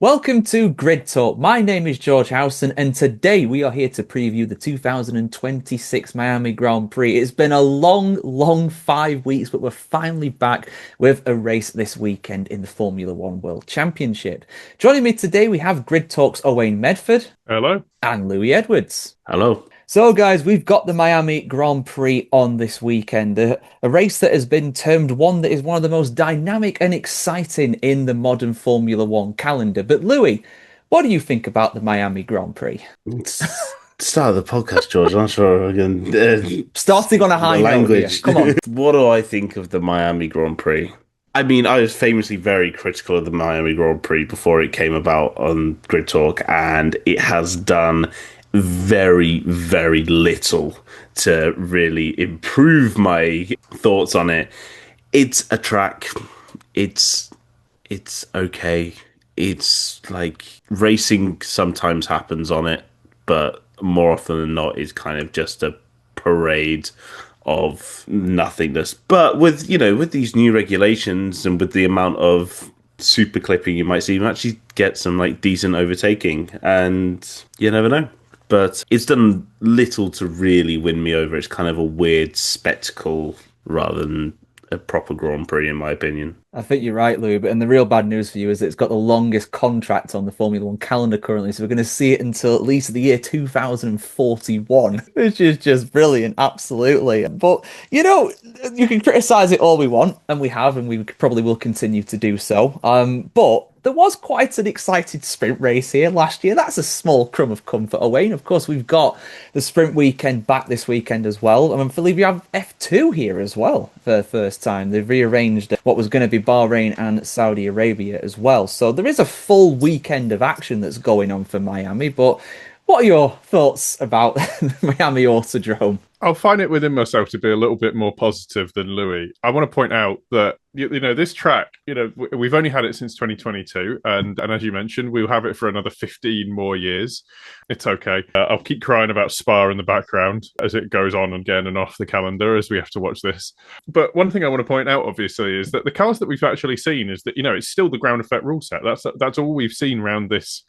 Welcome to Grid Talk. My name is George Howson, and today we are here to preview the 2026 Miami Grand Prix. It's been a long 5 weeks, but we're finally back with a race this weekend in the Formula One World Championship. Joining me today, we have Grid Talk's Owain Medford. Hello. And Louis Edwards. Hello. So, guys, we've got the Miami Grand Prix on this weekend, a race that has been termed one that is one of the most dynamic and exciting in the modern Formula One calendar. But, Louis, what do you think about the Miami Grand Prix? Start of the podcast, George. I'm sure I can. Starting on a high the note language. here. Come on. What do I think of the Miami Grand Prix? I mean, I was famously very critical of the Miami Grand Prix before it came about on Grid Talk, and it has done very little to really improve my thoughts on it. It's a track. It's okay. It's like racing sometimes happens on it, but more often than not is kind of just a parade of nothingness. But with these new regulations and with the amount of super clipping you might see, you actually get some like decent overtaking, and you never know. But it's done little to really win me over. It's kind of a weird spectacle rather than a proper Grand Prix, in my opinion. I think you're right, Lou. And the real bad news for you is that it's got the longest contract on the Formula One calendar currently. So we're going to see it until at least the year 2041, which is just brilliant. Absolutely. But, you can criticize it all we want, and we have, and we probably will continue to do so. But there was quite an exciting sprint race here last year. That's a small crumb of comfort, Owain. Of course, we've got the sprint weekend back this weekend as well. I believe we have F2 here as well for the first time. They've rearranged what was going to be Bahrain and Saudi Arabia as well. So there is a full weekend of action that's going on for Miami. But what are your thoughts about Miami Autodrome? I'll find it within myself to be a little bit more positive than Louis. I want to point out that, this track, we've only had it since 2022. And as you mentioned, we'll have it for another 15 more years. It's okay. I'll keep crying about Spa in the background as it goes on again and off the calendar as we have to watch this. But one thing I want to point out, obviously, is that the cars that we've actually seen is that, it's still the ground effect rule set. That's all we've seen around this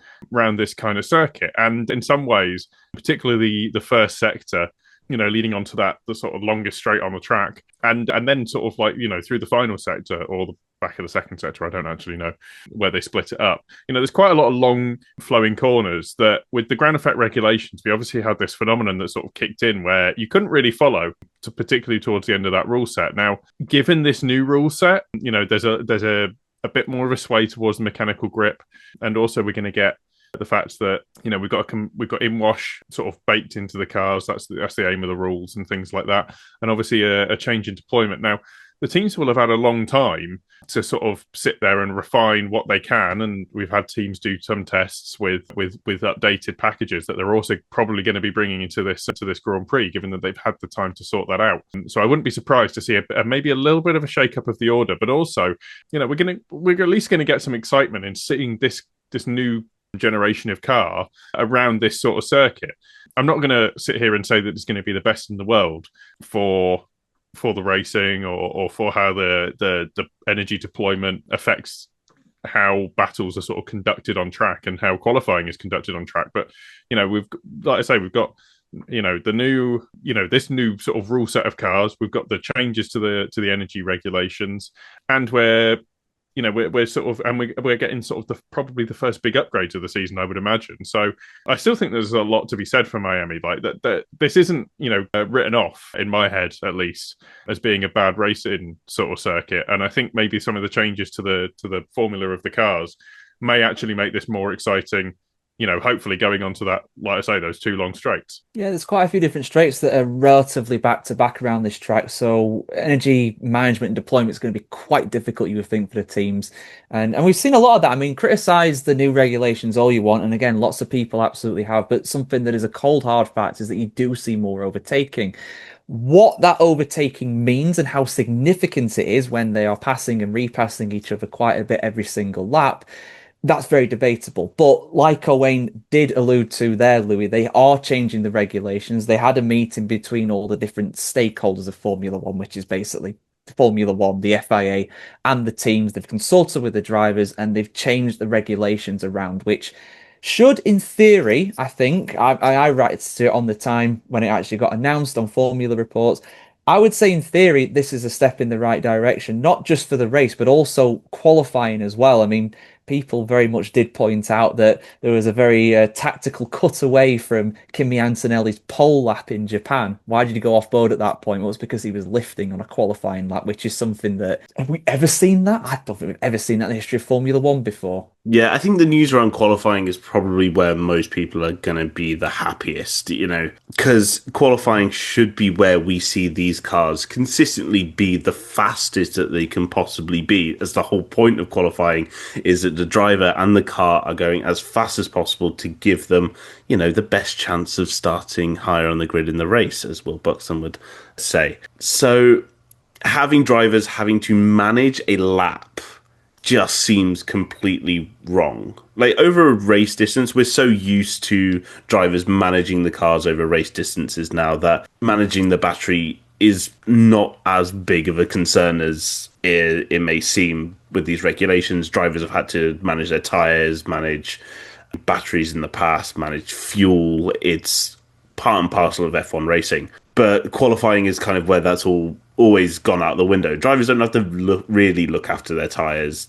kind of circuit. And in some ways, particularly the first sector, leading on to that, the sort of longest straight on the track, and then sort of like, through the final sector or the back of the second sector, I don't actually know where they split it up. There's quite a lot of long flowing corners that with the ground effect regulations, we obviously had this phenomenon that sort of kicked in where you couldn't really follow, particularly towards the end of that rule set. Now, given this new rule set, there's a bit more of a sway towards the mechanical grip, and also we're going to get the fact that we've got in-wash sort of baked into the cars. That's the aim of the rules and things like that, and obviously a change in deployment. Now, the teams will have had a long time to sort of sit there and refine what they can, and we've had teams do some tests with updated packages that they're also probably going to be bringing into this Grand Prix, given that they've had the time to sort that out. So I wouldn't be surprised to see maybe a little bit of a shake-up of the order, but also we're at least going to get some excitement in seeing this new generation of car around this sort of circuit. I'm not going to sit here and say that it's going to be the best in the world for the racing or for how the energy deployment affects how battles are sort of conducted on track and how qualifying is conducted on track. But we've got the new this new sort of rule set of cars. We've got the changes to the energy regulations, and we're sort of, and we're getting sort of probably the first big upgrade of the season, I would imagine. So I still think there's a lot to be said for Miami. Like that this isn't written off in my head, at least, as being a bad racing sort of circuit. And I think maybe some of the changes to the formula of the cars may actually make this more exciting. Hopefully going on to that, like I say, those two long straights. Yeah, there's quite a few different straights that are relatively back to back around this track. So energy management and deployment is going to be quite difficult, you would think, for the teams. And we've seen a lot of that. I mean, criticize the new regulations all you want. And again, lots of people absolutely have. But something that is a cold, hard fact is that you do see more overtaking. What that overtaking means and how significant it is when they are passing and repassing each other quite a bit every single lap, that's very debatable. But like Owain did allude to there, Louis, they are changing the regulations. They had a meeting between all the different stakeholders of Formula One, which is basically Formula One, the FIA, and the teams. They've consulted with the drivers and they've changed the regulations around, which should, in theory, I think, I write to it on the time when it actually got announced on Formula Reports. I would say, in theory, this is a step in the right direction, not just for the race, but also qualifying as well. I mean, people very much did point out that there was a very tactical cut away from Kimi Antonelli's pole lap in Japan. Why did he go off board at that point? Well, it's because he was lifting on a qualifying lap, which is something that, have we ever seen that? I don't think we've ever seen that in the history of Formula One before. Yeah, I think the news around qualifying is probably where most people are going to be the happiest, because qualifying should be where we see these cars consistently be the fastest that they can possibly be, as the whole point of qualifying is that the driver and the car are going as fast as possible to give them, the best chance of starting higher on the grid in the race, as Will Buxton would say. So having drivers having to manage a lap just seems completely wrong. Like, over a race distance, we're so used to drivers managing the cars over race distances now that managing the battery is not as big of a concern as it may seem with these regulations. Drivers have had to manage their tires, manage batteries in the past, manage fuel. It's part and parcel of F1 racing. But qualifying is kind of where that's always gone out the window. Drivers don't have to really look after their tyres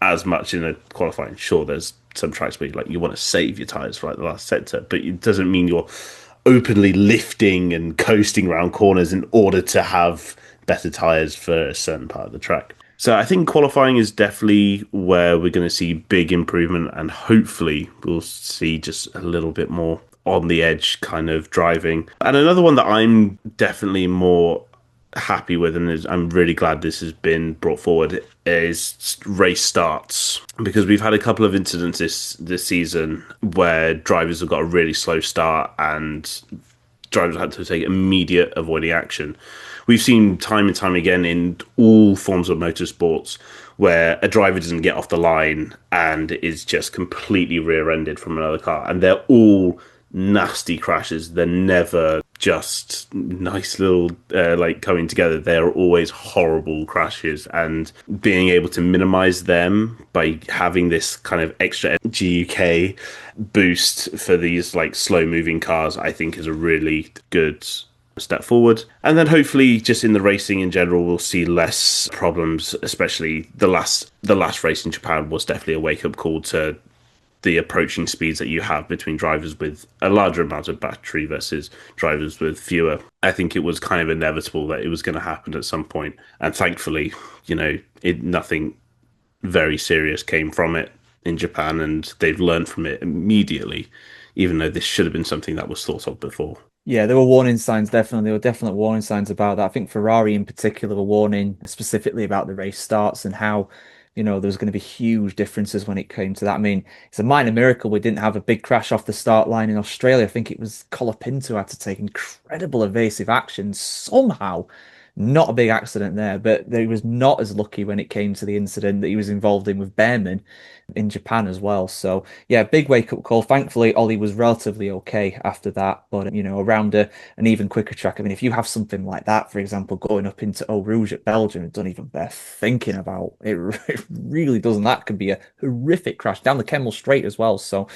as much in a qualifying. Sure, there's some tracks where you want to save your tyres for the last sector, but it doesn't mean you're openly lifting and coasting around corners in order to have better tyres for a certain part of the track. So I think qualifying is definitely where we're going to see big improvement, and hopefully we'll see just a little bit more on the edge kind of driving. And another one that I'm definitely more happy with, and I'm really glad this has been brought forward, is race starts, because we've had a couple of incidents this season where drivers have got a really slow start and drivers had to take immediate avoiding action. We've seen time and time again in all forms of motorsports where a driver doesn't get off the line and is just completely rear-ended from another car, and they're all nasty crashes. They're never just nice little coming together. They're always horrible crashes, and being able to minimize them by having this kind of extra GUK boost for these slow moving cars, I think is a really good step forward. And then hopefully just in the racing in general we'll see less problems, especially the last race in Japan was definitely a wake-up call to the approaching speeds that you have between drivers with a larger amount of battery versus drivers with fewer. I think it was kind of inevitable that it was going to happen at some point. And thankfully, nothing very serious came from it in Japan, and they've learned from it immediately, even though this should have been something that was thought of before. Yeah, there were warning signs, definitely. There were definite warning signs about that. I think Ferrari in particular were warning specifically about the race starts and how there was going to be huge differences when it came to that. I mean, it's a minor miracle we didn't have a big crash off the start line in Australia. I think it was Colapinto had to take incredible evasive action somehow. Not a big accident there, but he was not as lucky when it came to the incident that he was involved in with Behrman in Japan as well. So yeah, big wake-up call. Thankfully, Ollie was relatively okay after that, but around an even quicker track. I mean, if you have something like that, for example, going up into Eau Rouge at Belgium, it doesn't even bear thinking about. It really doesn't. That could be a horrific crash down the Kemmel Straight as well. So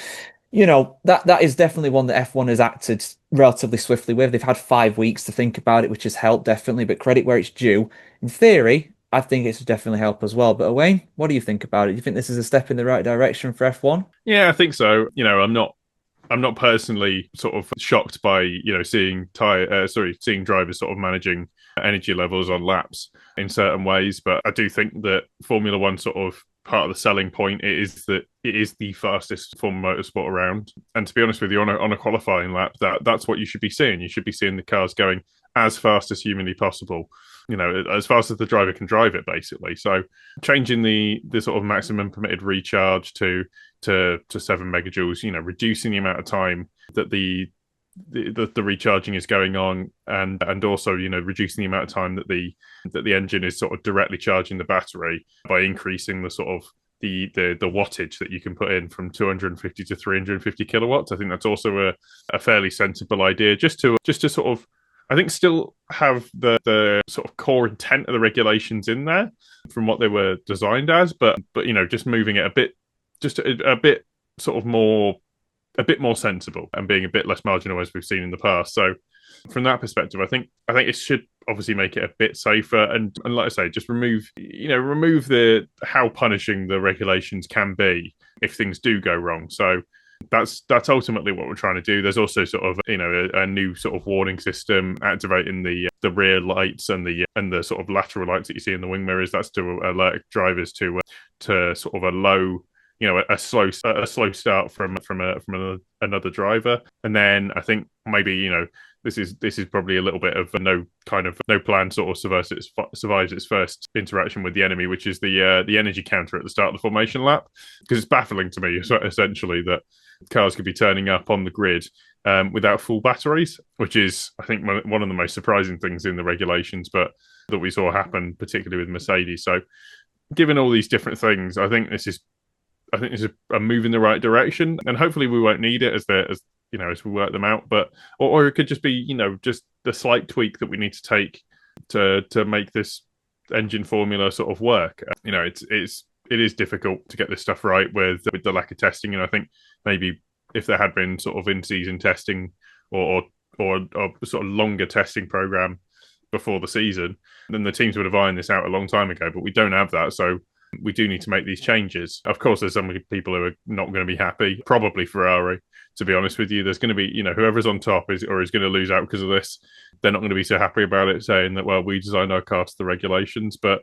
that is definitely one that F1 has acted relatively swiftly with. They've had 5 weeks to think about it, which has helped definitely, but credit where it's due. In theory, I think it's definitely help as well. But Owain, what do you think about it? Do you think this is a step in the right direction for F1? Yeah, I think so. I'm not personally sort of shocked by seeing drivers sort of managing energy levels on laps in certain ways, but I do think that Formula One sort of part of the selling point is that it is the fastest form of motorsport around. And to be honest with you, on a qualifying lap, that's what you should be seeing. You should be seeing the cars going as fast as humanly possible, as fast as the driver can drive it, basically. So changing the sort of maximum permitted recharge to 7 megajoules, reducing the amount of time that the recharging is going on, and also reducing the amount of time that the engine is sort of directly charging the battery by increasing the sort of the wattage that you can put in from 250 to 350 kilowatts. I think that's also a fairly sensible idea, just to sort of, I think still have the sort of core intent of the regulations in there from what they were designed as, but just moving it a bit, just a bit sort of more, a bit more sensible and being a bit less marginal as we've seen in the past. So from that perspective, I think it should obviously make it a bit safer and like I say, just remove the how punishing the regulations can be if things do go wrong. So that's ultimately what we're trying to do. There's also sort of a new sort of warning system activating the rear lights and the sort of lateral lights that you see in the wing mirrors. That's to alert drivers to sort of a low, a slow start from another driver. And then I think maybe this is probably a little bit of a no plan sort of survives its first interaction with the enemy, which is the energy counter at the start of the formation lap, because it's baffling to me essentially that cars could be turning up on the grid without full batteries, which is I think one of the most surprising things in the regulations, but that we saw happen particularly with Mercedes. So given all these different things, I think this is a move in the right direction, and hopefully we won't need it as we work them out. But or it could just be just the slight tweak that we need to take to make this engine formula sort of work. It is difficult to get this stuff right with the lack of testing, and I think maybe if there had been sort of in-season testing or a sort of longer testing program before the season, then the teams would have ironed this out a long time ago. But we don't have that, so we do need to make these changes. Of course, there's some people who are not going to be happy, probably Ferrari, to be honest with you. There's going to be, whoever's on top is going to lose out because of this. They're not going to be so happy about it, saying that, well, we designed our car to the regulations. But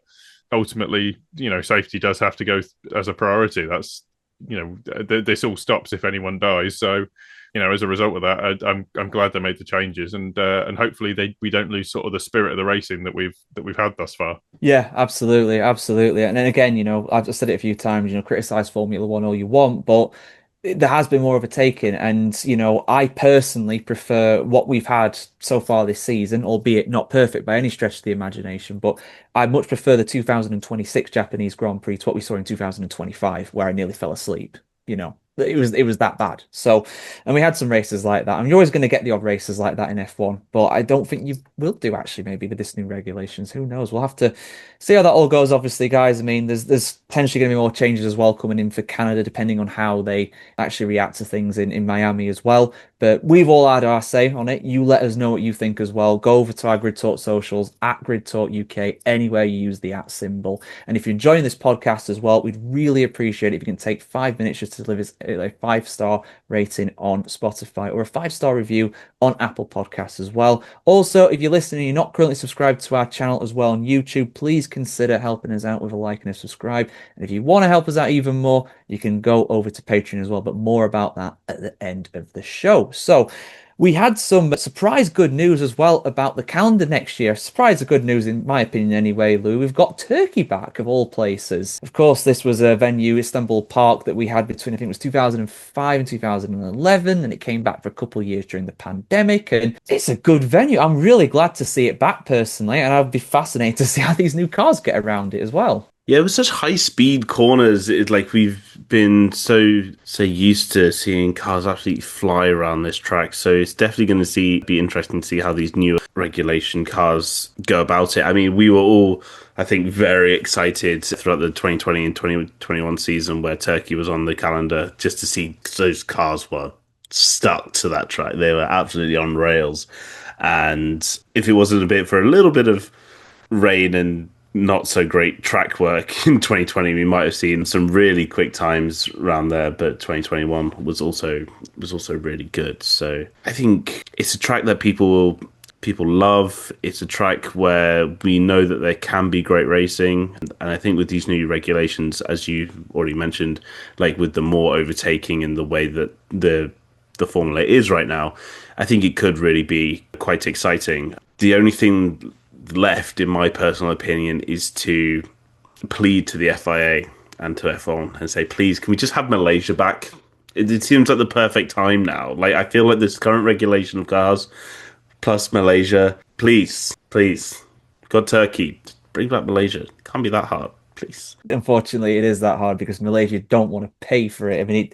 ultimately, safety does have to go as a priority. That's, this all stops if anyone dies. So, as a result of that, I'm glad they made the changes, and hopefully we don't lose sort of the spirit of the racing that we've had thus far. Yeah, absolutely, absolutely. And then again, I've just said it a few times, criticize Formula One all you want, but there has been more of a taking, and I personally prefer what we've had so far this season, albeit not perfect by any stretch of the imagination, but I much prefer the 2026 Japanese Grand Prix to what we saw in 2025, where I nearly fell asleep. It was that bad. So, and we had some races like that. I mean, you're always going to get the odd races like that in F1, but I don't think you will do actually. Maybe with this new regulations, who knows? We'll have to see how that all goes. Obviously, guys. I mean, there's potentially going to be more changes as well coming in for Canada, depending on how they actually react to things in Miami as well. But we've all had our say on it. You let us know what you think as well. Go over to our Grid Talk socials at Grid Talk UK, anywhere you use the @ symbol. And if you're enjoying this podcast as well, we'd really appreciate it if you can take 5 minutes just to leave us a 5-star rating on Spotify or a 5-star review on Apple Podcasts as well. Also, if you're listening and you're not currently subscribed to our channel as well on YouTube, please consider helping us out with a like and a subscribe. And if you want to help us out even more, you can go over to Patreon as well, but more about that at the end of the show. So we had some surprise good news as well about the calendar next year. Surprise of good news, in my opinion anyway, Lou. We've got Turkey back, of all places. Of course, this was a venue, Istanbul Park, that we had between, I think it was 2005 and 2011, and it came back for a couple of years during the pandemic, and it's a good venue. I'm really glad to see it back, personally, and I'd be fascinated to see how these new cars get around it as well. Yeah, it was such high-speed corners. Like we've been so used to seeing cars absolutely fly around this track. So it's definitely going to be interesting to see how these new regulation cars go about it. I mean, we were all, I think, very excited throughout the 2020 and 2021 season where Turkey was on the calendar just to see those cars were stuck to that track. They were absolutely on rails. And if it wasn't for a little bit of rain and not so great track work in 2020, we might have seen some really quick times around there, but 2021 was also really good. So I think it's a track that people love. It's a track where we know that there can be great racing, and I think with these new regulations, as you already mentioned, like with the more overtaking and the way that the formula is right now, I think it could really be quite exciting. The only thing left, in my personal opinion, is to plead to the FIA and to F1 and say, please, can we just have Malaysia back? It seems like the perfect time now. Like, I feel like this current regulation of cars plus Malaysia, please, God, Turkey, bring back Malaysia. It can't be that hard, please. Unfortunately, it is that hard because Malaysia don't want to pay for it. I mean,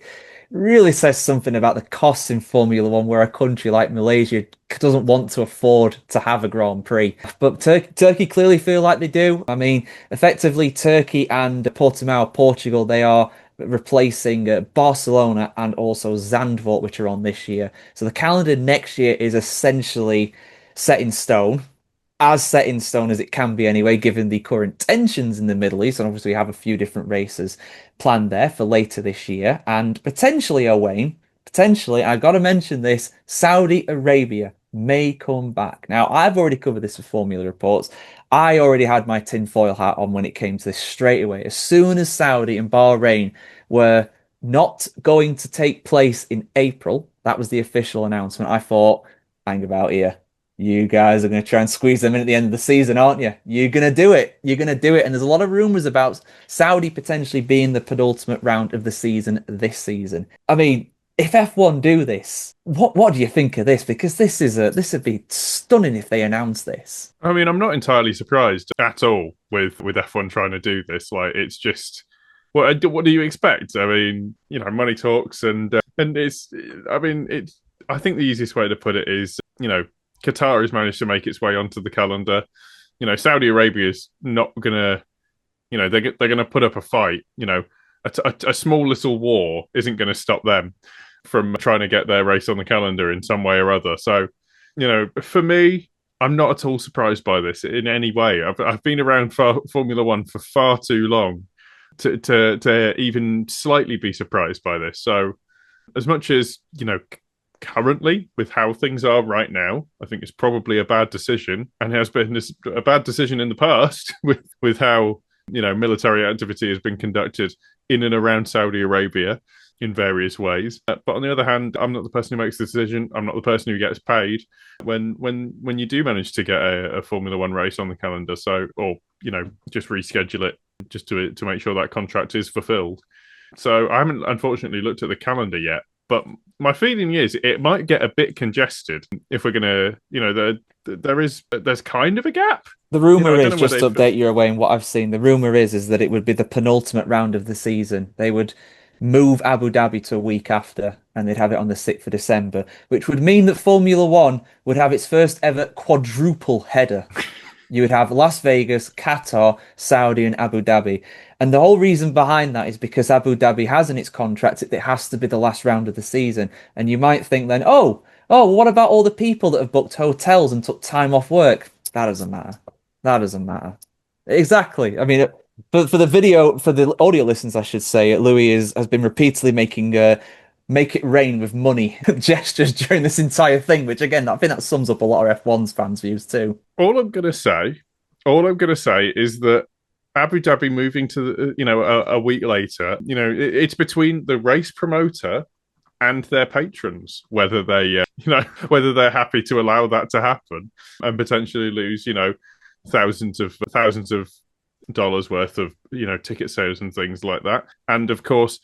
really says something about the costs in Formula One, where a country like Malaysia doesn't want to afford to have a Grand Prix. But Turkey clearly feel like they do. I mean, effectively, Turkey and Portimao, Portugal, they are replacing Barcelona and also Zandvoort, which are on this year. So the calendar next year is essentially set in stone, as set in stone as it can be anyway, given the current tensions in the Middle East. And obviously, we have a few different races planned there for later this year. And potentially, Owain, potentially, I've got to mention this, Saudi Arabia may come back. Now, I've already covered this for Formula Reports. I already had my tinfoil hat on when it came to this straight away. As soon as Saudi and Bahrain were not going to take place in April, that was the official announcement, I thought, hang about here. You guys are going to try and squeeze them in at the end of the season, aren't you? You're going to do it. You're going to do it. And there's a lot of rumors about Saudi potentially being the penultimate round of the season this season. I mean, if F1 do this, what do you think of this? Because this would be stunning if they announce this. I mean, I'm not entirely surprised at all with F1 trying to do this. Like, it's just what do you expect? I mean, money talks, and it's. I mean, it's. I think the easiest way to put it is, Qatar has managed to make its way onto the calendar. Saudi Arabia is not gonna. They're gonna put up a fight. A small little war isn't going to stop them from trying to get their race on the calendar in some way or other. So, for me, I'm not at all surprised by this in any way. I've been around Formula One for far too long to even slightly be surprised by this. So, as much as currently with how things are right now, I think it's probably a bad decision, and has been a bad decision in the past with how military activity has been conducted in and around Saudi Arabia in various ways. But on the other hand, I'm not the person who makes the decision. I'm not the person who gets paid when you do manage to get a Formula One race on the calendar. So, or just reschedule it just to make sure that contract is fulfilled. So I haven't unfortunately looked at the calendar yet, but my feeling is it might get a bit congested if we're gonna, there's kind of a gap. The rumor is, just to update you away in what I've seen, the rumor is that it would be the penultimate round of the season. They would move Abu Dhabi to a week after, and they'd have it on the 6th of December, which would mean that Formula One would have its first ever quadruple header. You would have Las Vegas, Qatar, Saudi, and Abu Dhabi. And the whole reason behind that is because Abu Dhabi has in its contract it has to be the last round of the season. And you might think then, oh, what about all the people that have booked hotels and took time off work? That doesn't matter. That doesn't matter. Exactly. I mean, but for the audio listeners, I should say, Louis has been repeatedly making make it rain with money gestures during this entire thing, which again, I think that sums up a lot of F1's fans' views too. All I'm gonna say is that Abu Dhabi moving to a week later, it's between the race promoter and their patrons whether they whether they're happy to allow that to happen and potentially lose thousands of dollars worth of ticket sales and things like that. And of course,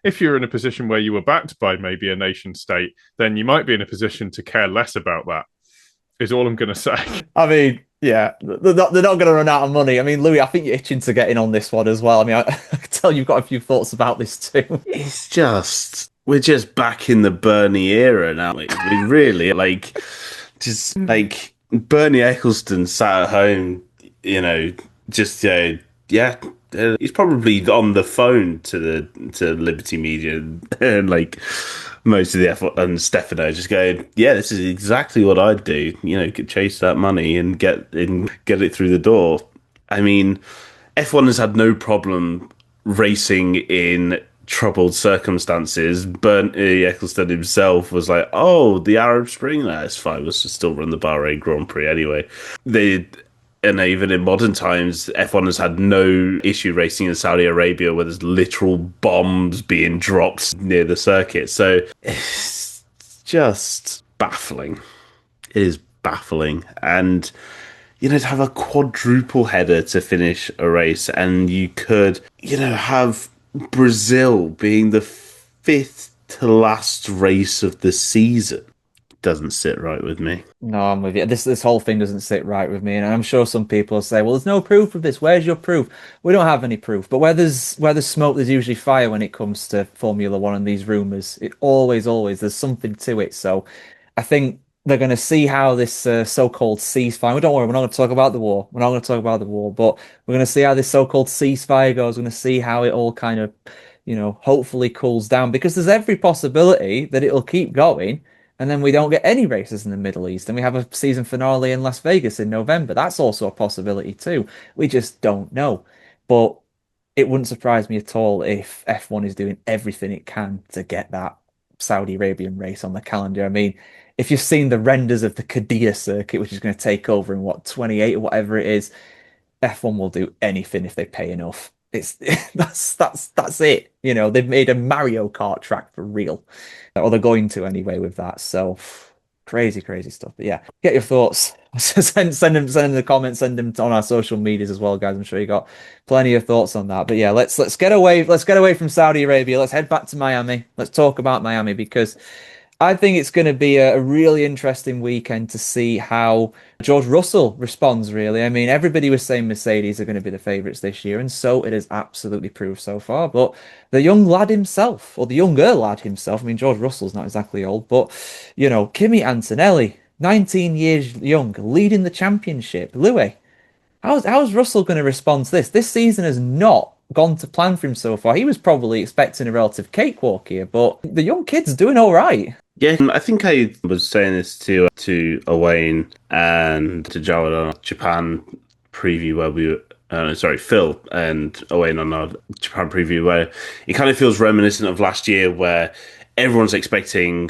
if you're in a position where you were backed by maybe a nation state, then you might be in a position to care less about that, is all I'm going to say. I mean, yeah, they're not going to run out of money. I mean, Louis, I think you're itching to get in on this one as well. I mean, I can tell you've got a few thoughts about this too. It's just, we're just back in the Bernie era now. We really, Bernie Ecclestone sat at home, he's probably on the phone to Liberty Media and most of the F1 and Stefano just going, yeah, this is exactly what I'd do. Chase that money and get it through the door. I mean, F1 has had no problem racing in troubled circumstances. Bernie Ecclestone himself was like, oh, the Arab Spring, that's fine. We'll still run the Bahrain Grand Prix anyway. And even in modern times, F1 has had no issue racing in Saudi Arabia where there's literal bombs being dropped near the circuit. So it's just baffling. It is baffling. And, to have a quadruple header to finish a race, and you could, have Brazil being the 5th to last race of the season. doesn't sit right with me. No, I'm with you. This whole thing doesn't sit right with me, and I'm sure some people will say, "Well, there's no proof of this. Where's your proof?" We don't have any proof, but where there's smoke, there's usually fire when it comes to Formula One and these rumors. It always there's something to it. So, I think they're going to see how this so-called ceasefire. Well, don't worry, we're not going to talk about the war. We're not going to talk about the war, but we're going to see how this so-called ceasefire goes. We're going to see how it all kind of, hopefully cools down because there's every possibility that it'll keep going and then we don't get any races in the Middle East, and we have a season finale in Las Vegas in November. That's also a possibility too. We just don't know. But it wouldn't surprise me at all if F1 is doing everything it can to get that Saudi Arabian race on the calendar. I mean, if you've seen the renders of the Qadiyah circuit, which is going to take over in what, 28 or whatever it is, F1 will do anything if they pay enough. It's that's it. They've made a Mario Kart track for real, or they're going to anyway with that. So crazy stuff. But yeah, get your thoughts. Send them in the comments. Send them on our social medias as well, guys. I'm sure you got plenty of thoughts on that. But yeah, let's get away. Let's get away from Saudi Arabia. Let's head back to Miami. Let's talk about Miami because I think it's going to be a really interesting weekend to see how George Russell responds, really. I mean, everybody was saying Mercedes are going to be the favourites this year, and so it has absolutely proved so far. But the young lad himself, or the younger lad himself, I mean, George Russell's not exactly old, but, Kimi Antonelli, 19 years young, leading the championship. Louis, how's Russell going to respond to this? This season has not gone to plan for him so far. He was probably expecting a relative cakewalk here, but the young kid's doing all right. Yeah, I think I was saying this to Owain and to Jawad on our Japan preview where we were, Phil and Owain on our Japan preview where it kind of feels reminiscent of last year where everyone's expecting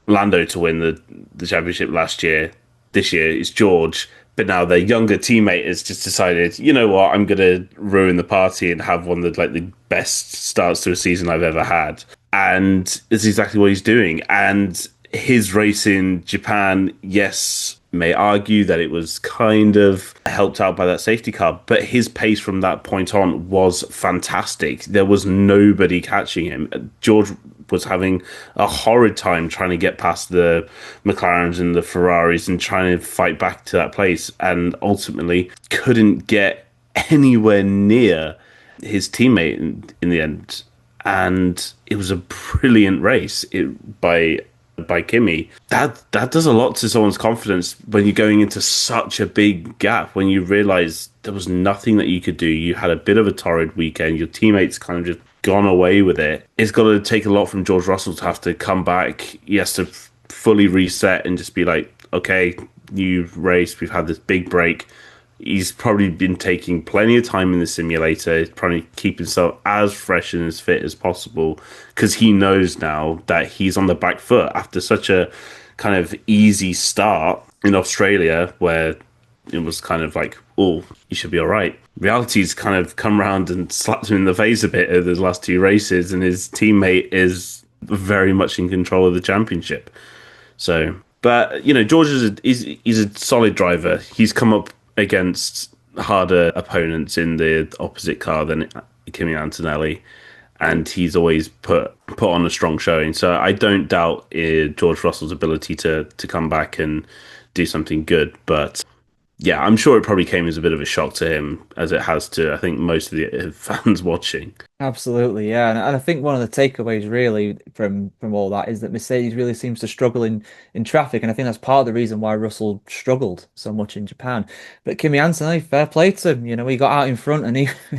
Lando to win the championship last year. This year it's George, but now their younger teammate has just decided, you know what, I'm going to ruin the party and have one of the best starts to a season I've ever had. And it's exactly what he's doing. And his race in Japan, yes, may argue that it was kind of helped out by that safety car, but his pace from that point on was fantastic. There was nobody catching him. George was having a horrid time trying to get past the McLarens and the Ferraris and trying to fight back to that place, and ultimately couldn't get anywhere near his teammate in the end. And it was a brilliant race by Kimi. That does a lot to someone's confidence when you're going into such a big gap, when you realize there was nothing that you could do. You had a bit of a torrid weekend. Your teammates kind of just gone away with it. It's got to take a lot from George Russell to have to come back. He has to fully reset and just be like, okay, you've raced. We've had this big break. He's probably been taking plenty of time in the simulator. He's probably keep himself as fresh and as fit as possible because he knows now that he's on the back foot after such a kind of easy start in Australia where it was kind of like, oh, you should be all right. Reality's kind of come around and slapped him in the face a bit over the last two races, and his teammate is very much in control of the championship. So, but, George he's a solid driver. He's come up against harder opponents in the opposite car than Kimi Antonelli, and he's always put on a strong showing. So I don't doubt George Russell's ability to come back and do something good. But yeah, I'm sure it probably came as a bit of a shock to him, as it has to, I think, most of the fans watching. Absolutely, yeah, and I think one of the takeaways really from all that is that Mercedes really seems to struggle in traffic, and I think that's part of the reason why Russell struggled so much in Japan. But Kimi Antonelli, fair play to him, he got out in front and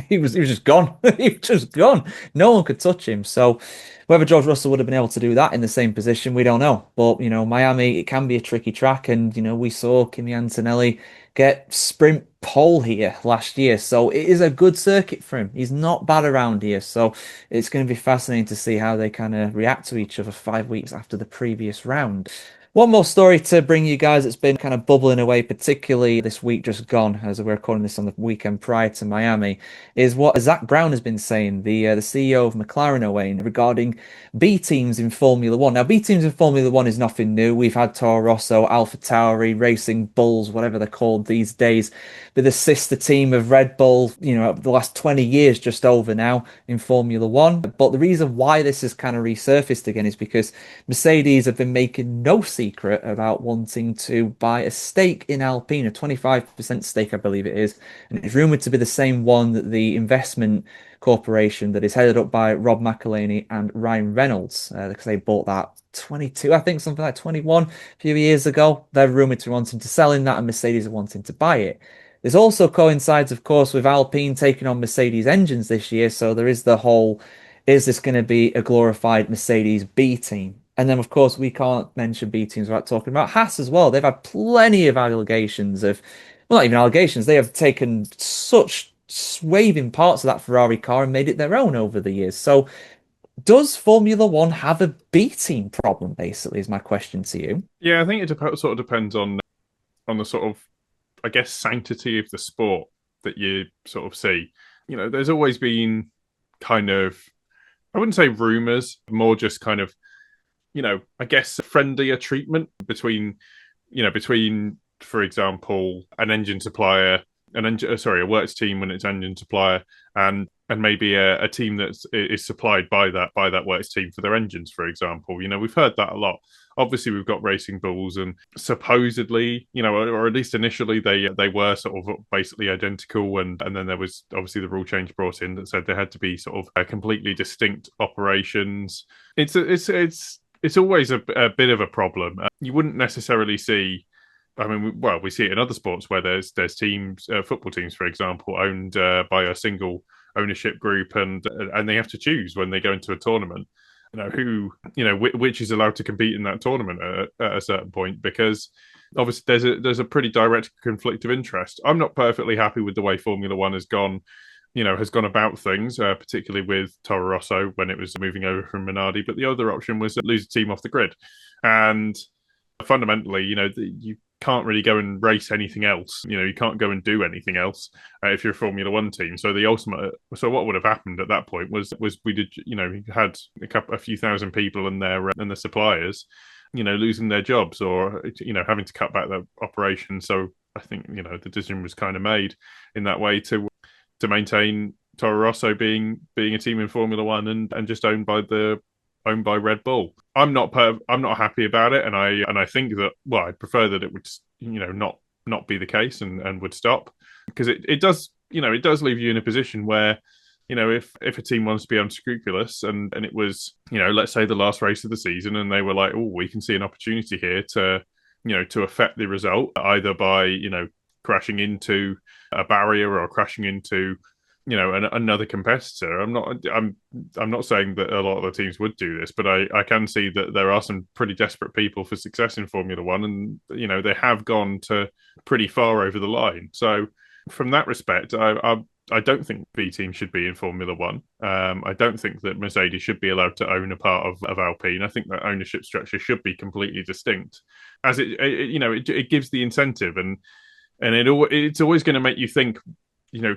he was just gone, he was just gone. No one could touch him. So whether George Russell would have been able to do that in the same position, we don't know. But Miami, it can be a tricky track, and we saw Kimi Antonelli get sprint pole here last year, so it is a good circuit for him. He's not bad around here, so it's going to be fascinating to see how they kind of react to each other 5 weeks after the previous round. One more story to bring you guys that's been kind of bubbling away, particularly this week just gone, as we're recording this on the weekend prior to Miami, is what Zach Brown has been saying, the CEO of McLaren, Owain, regarding B teams in Formula One. Now, B teams in Formula One is nothing new. We've had Toro Rosso, AlphaTauri, Racing Bulls, whatever they're called these days, with the sister team of Red Bull, the last 20 years just over now in Formula One. But the reason why this has kind of resurfaced again is because Mercedes have been making no secret about wanting to buy a stake in Alpine, a 25% stake, I believe it is. And it's rumored to be the same one that the investment corporation that is headed up by Rob McElhenney and Ryan Reynolds, because they bought that 22, I think something like 21 a few years ago. They're rumored to be wanting to sell in that, and Mercedes are wanting to buy it. This also coincides, of course, with Alpine taking on Mercedes engines this year. So there is the whole, is this going to be a glorified Mercedes B team? And then, of course, we can't mention B teams without talking about Haas as well. They've had plenty of allegations of, well, not even allegations, they have taken such waving parts of that Ferrari car and made it their own over the years. So does Formula One have a B team problem, basically, is my question to you. Yeah, I think it sort of depends on the sort of, I guess, sanctity of the sport that you sort of see. There's always been kind of, I wouldn't say rumors, more just kind of, I guess friendlier treatment between, for example, an engine supplier, a works team when it's engine supplier, and maybe a team that is supplied by that works team for their engines, for example. We've heard that a lot. Obviously, we've got Racing Bulls, and supposedly, or at least initially, they were sort of basically identical, and then there was obviously the rule change brought in that said they had to be sort of completely distinct operations. It's always a bit of a problem. You wouldn't necessarily see. I mean, we see it in other sports where there's teams, football teams, for example, owned by a single ownership group, and they have to choose when they go into a tournament, which is allowed to compete in that tournament at a certain point, because obviously there's a pretty direct conflict of interest. I'm not perfectly happy with the way Formula One has gone about things, particularly with Toro Rosso when it was moving over from Minardi. But the other option was to lose a team off the grid, and fundamentally, you can't really go and race anything else. You can't go and do anything else if you're a Formula One team. So what would have happened at that point was we did, had a few thousand people and their suppliers, losing their jobs or having to cut back their operation. So I think the decision was kind of made in that way to maintain Toro Rosso being a team in Formula One and just owned by Red Bull. I'm not happy about it, and I think that, well, I'd prefer that it would not be the case and would stop, because it does leave you in a position where if a team wants to be unscrupulous and it was let's say the last race of the season and they were like, oh, we can see an opportunity here to to affect the result either by crashing into a barrier or crashing into another competitor. I'm not saying that a lot of the teams would do this, but I can see that there are some pretty desperate people for success in Formula One, and they have gone to pretty far over the line. So from that respect, I don't think B team should be in Formula One. I don't think that Mercedes should be allowed to own a part of Alpine. I think that ownership structure should be completely distinct, as it gives the incentive, and it's always going to make you think,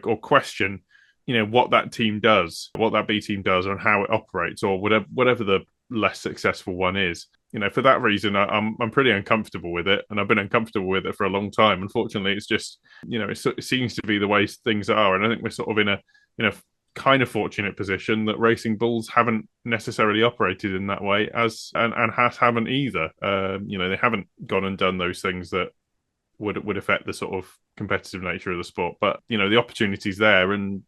or question, what that team does, what that B team does, and how it operates, or whatever the less successful one is. For that reason, I'm pretty uncomfortable with it, and I've been uncomfortable with it for a long time. Unfortunately, it's just it seems to be the way things are, and I think we're sort of in a kind of fortunate position that Racing Bulls haven't necessarily operated in that way, and Haas haven't either. They haven't gone and done those things that would affect the sort of competitive nature of the sport. But the opportunity's there, and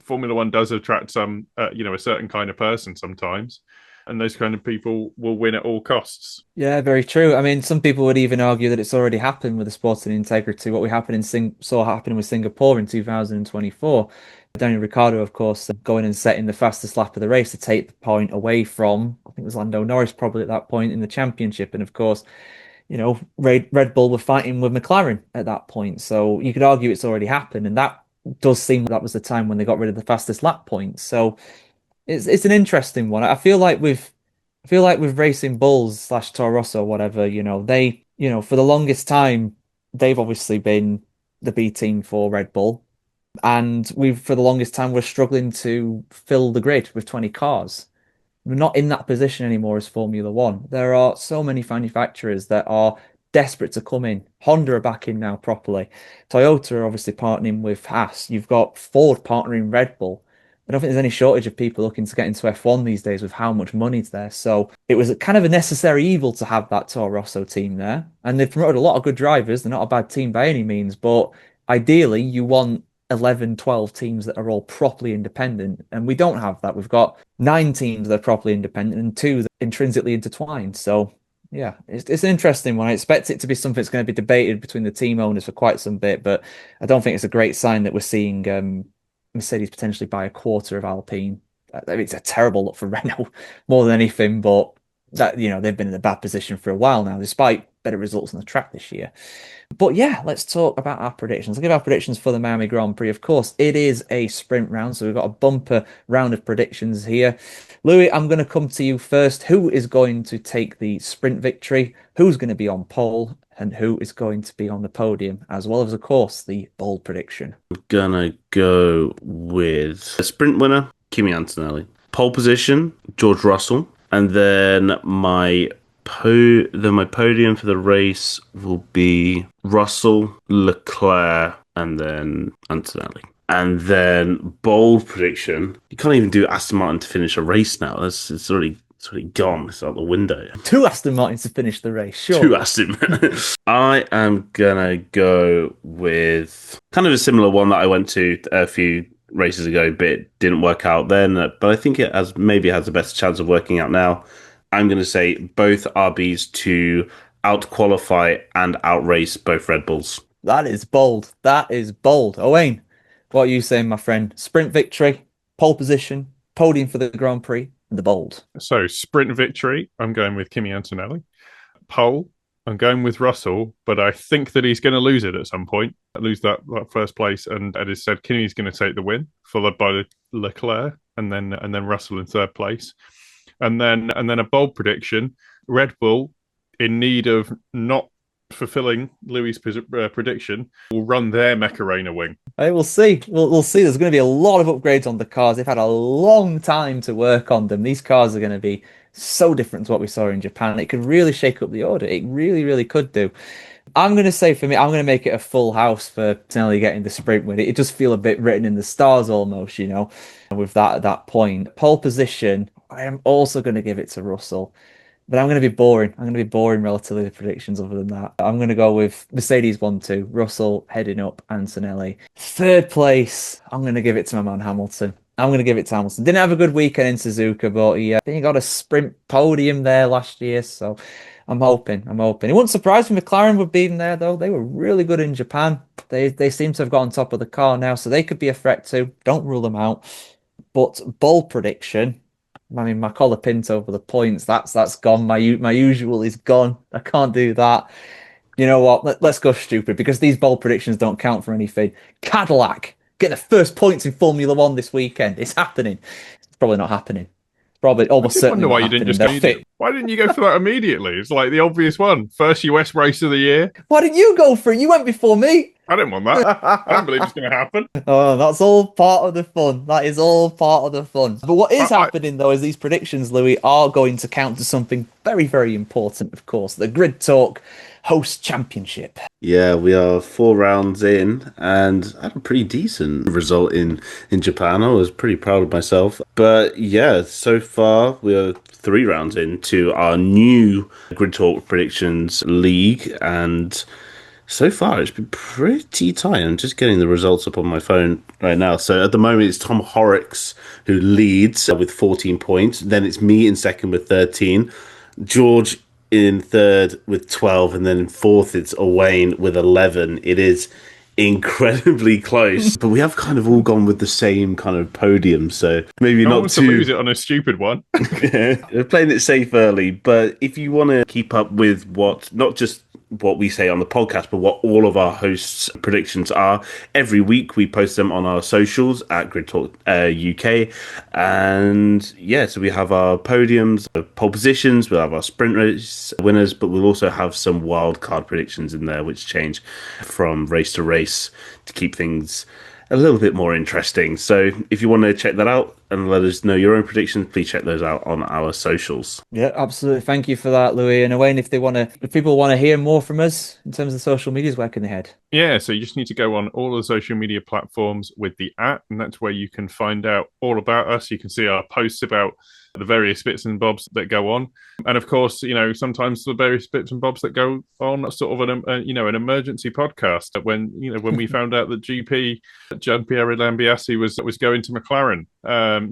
Formula One does attract some a certain kind of person sometimes, and those kind of people will win at all costs. Yeah, very true. I mean, some people would even argue that it's already happened with the sporting integrity. What we saw happen with Singapore in 2024. Daniel Ricciardo, of course, going and setting the fastest lap of the race to take the point away from, I think it was Lando Norris probably at that point in the championship. And of course, Red Bull were fighting with McLaren at that point. So you could argue it's already happened. And that does seem that was the time when they got rid of the fastest lap points. So it's an interesting one. I feel like with Racing Bulls / Toro Rosso, whatever, they, for the longest time, they've obviously been the B team for Red Bull. And for the longest time, we're struggling to fill the grid with 20 cars. We're not in that position anymore as Formula One. There are so many manufacturers that are desperate to come in. Honda are back in now properly. Toyota are obviously partnering with Haas. You've got Ford partnering Red Bull. I don't think there's any shortage of people looking to get into F1 these days with how much money's there. So it was a kind of a necessary evil to have that Toro Rosso team there. And they've promoted a lot of good drivers. They're not a bad team by any means, but ideally you want 11, 12 teams that are all properly independent. And we don't have that. We've got 9 teams that are properly independent and 2 that are intrinsically intertwined. So yeah, it's an interesting one. I expect it to be something that's going to be debated between the team owners for quite some bit, but I don't think it's a great sign that we're seeing Mercedes potentially buy a quarter of Alpine. I mean, it's a terrible look for Renault more than anything, but that they've been in a bad position for a while now, despite better results on the track this year. But yeah, let's talk about our predictions. I'll give our predictions for the Miami Grand Prix. Of course, it is a sprint round, so we've got a bumper round of predictions here. Louis, I'm going to come to you first. Who is going to take the sprint victory? Who's going to be on pole? And who is going to be on the podium? As well as, of course, the bold prediction. I'm going to go with a sprint winner, Kimi Antonelli. Pole position, George Russell. And then my podium for the race will be Russell, Leclerc, and then Antonelli. And then bold prediction. You can't even do Aston Martin to finish a race now. It's already gone. It's out the window. 2 Aston Martins to finish the race. Sure. 2 Aston Martins. I am gonna go with kind of a similar one that I went to a few races ago, but it didn't work out then. But I think it has the best chance of working out now. I'm going to say both RBs to out-qualify and outrace both Red Bulls. That is bold. That is bold. Owain, what are you saying, my friend? Sprint victory, pole position, podium for the Grand Prix, and the bold. So, sprint victory, I'm going with Kimi Antonelli. Pole, I'm going with Russell, but I think that he's going to lose it at some point, lose that first place. And Ed has said Kimi's going to take the win, followed by Leclerc, and then Russell in third place. And then a bold prediction, Red Bull, in need of not fulfilling Louis' prediction, will run their Macarena wing. Hey, we'll see. We'll see. There's going to be a lot of upgrades on the cars. They've had a long time to work on them. These cars are going to be so different to what we saw in Japan. It could really shake up the order. It really, really could do. I'm going to say, for me, I'm going to make it a full house for Tinelli getting the sprint win. It just feel a bit written in the stars almost, with that at that point. Pole position, I am also going to give it to Russell. But I'm going to be boring. I'm going to be boring relatively the predictions other than that. I'm going to go with Mercedes 1-2, Russell heading up, Antonelli. Third place, I'm going to give it to my man Hamilton. Didn't have a good weekend in Suzuka, but I think he got a sprint podium there last year, so I'm hoping. It wouldn't surprise me if McLaren would be in there, though. They were really good in Japan. They seem to have got on top of the car now, so they could be a threat too. Don't rule them out. But bold prediction, I mean, my Colapinto for the points, that's gone. My usual is gone. I can't do that. You know what? Let's go stupid, because these bold predictions don't count for anything. Cadillac get the first points in Formula One this weekend. It's happening. It's probably not happening. Probably almost certainly. Why you didn't just Why didn't you go for that immediately? It's like the obvious one. First US race of the year. Why didn't you go for it? You went before me. I didn't want that. I don't believe it's going to happen. Oh, that's all part of the fun. That is all part of the fun. But what is happening, though, is these predictions, Louis, are going to count to something very, very important, of course. The Grid Talk Host Championship. Yeah, we are 4 rounds in, and I had a pretty decent result in Japan. I was pretty proud of myself. But yeah, so far we are 3 rounds into our new Grid Talk Predictions League, and so far it's been pretty tight. I'm just getting the results up on my phone right now. So at the moment it's Tom Horrocks who leads with 14 points. Then it's me in second with 13. George in third with 12, and then in fourth it's Owain with 11. It is incredibly close, but we have kind of all gone with the same kind of podium, so maybe no not wants to lose it on a stupid one. We're playing it safe early, but if you want to keep up with not just what we say on the podcast, but what all of our hosts' predictions are, every week we post them on our socials at Grid Talk UK. And yeah, so we have our podiums, pole positions, we'll have our sprint race winners, but we'll also have some wild card predictions in there, which change from race to race to keep things a little bit more interesting. So if you want to check that out, and let us know your own predictions. Please check those out on our socials. Yeah, absolutely. Thank you for that, Louis. And Owain, if people want to hear more from us in terms of social medias, where can they head? Yeah, so you just need to go on all the social media platforms with the @, and that's where you can find out all about us. You can see our posts about the various bits and bobs that go on, and of course, sometimes the various bits and bobs that go on, sort of an emergency podcast. When we found out that GP Gianpiero Lambiase was going to McLaren,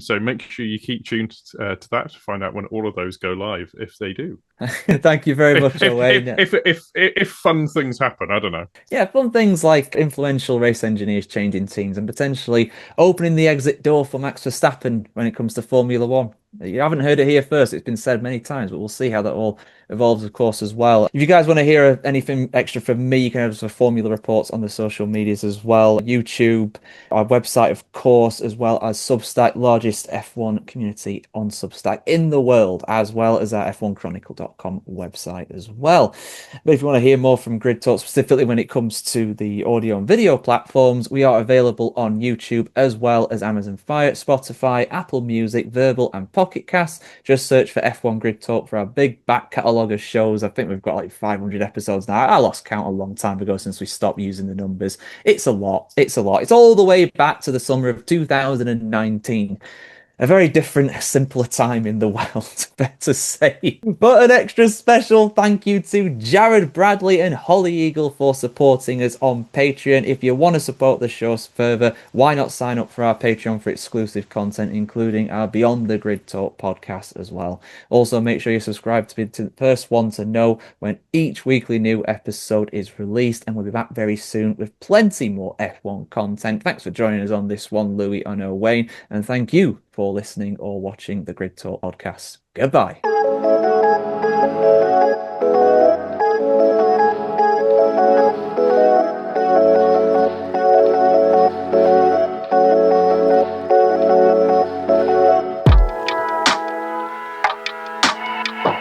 so make sure you keep tuned to that to find out when all of those go live, if they do. Thank you very much, Owain. If fun things happen, I don't know. Yeah, fun things like influential race engineers changing teams and potentially opening the exit door for Max Verstappen when it comes to Formula One. You haven't heard it here first. It's been said many times, but we'll see how that all evolves, of course, as well. If you guys want to hear anything extra from me, you can have some Formula reports on the social medias as well. YouTube, our website, of course, as well as Substack, largest F1 community on Substack in the world, as well as our F1Chronicle.com website as well. But if you want to hear more from Grid Talk, specifically when it comes to the audio and video platforms, we are available on YouTube as well as Amazon Fire, Spotify, Apple Music, Verbal, and Pocket Cast. Just search for F1 Grid Talk for our big back catalogue of shows. I think we've got like 500 episodes now. I lost count a long time ago since we stopped using the numbers. It's a lot. It's a lot. It's all the way back to the summer of 2019. A very different, simpler time in the world, better say. But an extra special thank you to Jared Bradley and Holly Eagle for supporting us on Patreon. If you want to support the show further, why not sign up for our Patreon for exclusive content, including our Beyond the Grid Talk podcast as well. Also, make sure you subscribe to be the first one to know when each weekly new episode is released, and we'll be back very soon with plenty more F1 content. Thanks for joining us on this one, Louis and Owain, and thank you for listening or watching the Grid Talk podcast. Goodbye.